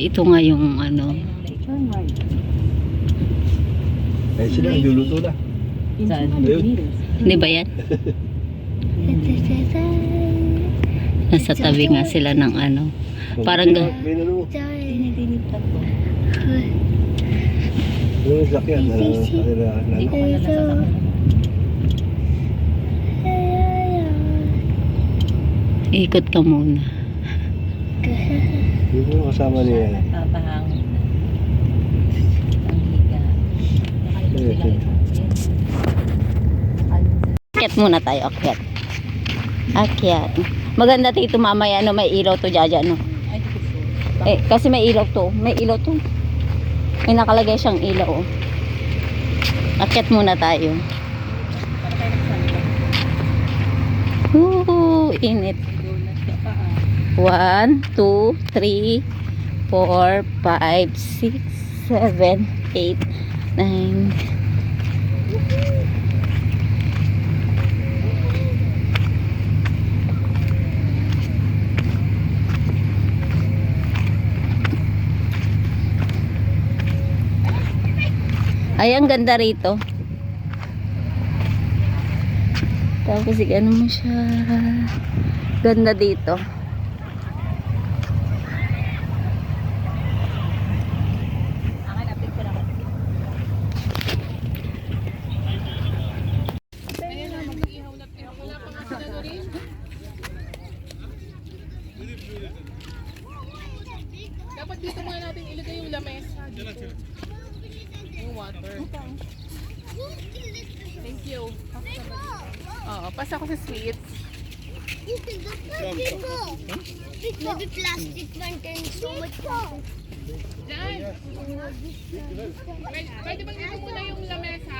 Ito nga yung ano. Ay sila, nagluluto na. Hindi ba yan? Nasa tabi nga sila ng ano. Parang may ano mo. Yung sakyan na ikot ka muna. yung mga kasama niya. Akyat muna tayo, akyat. Akyat. Maganda dito mamaya, no, may ilaw to, Jaja, no. Kasi may ilaw to. May ilaw to. May nakalagay siyang ilaw, oh. Akyat muna tayo. Init. 1, 2, 3, 4, 5, 6, 7, 8, 9. Ay, ang ganda rito. Tapos ano mo siya. Ganda dito. Dapat dito muna natin ilagay yung lamesa dito. Yung water. Thank you. Oo, pasa ko sa sweets. Maybe plastic contains so much water. Diyan! Pwede bang dito muna yung lamesa?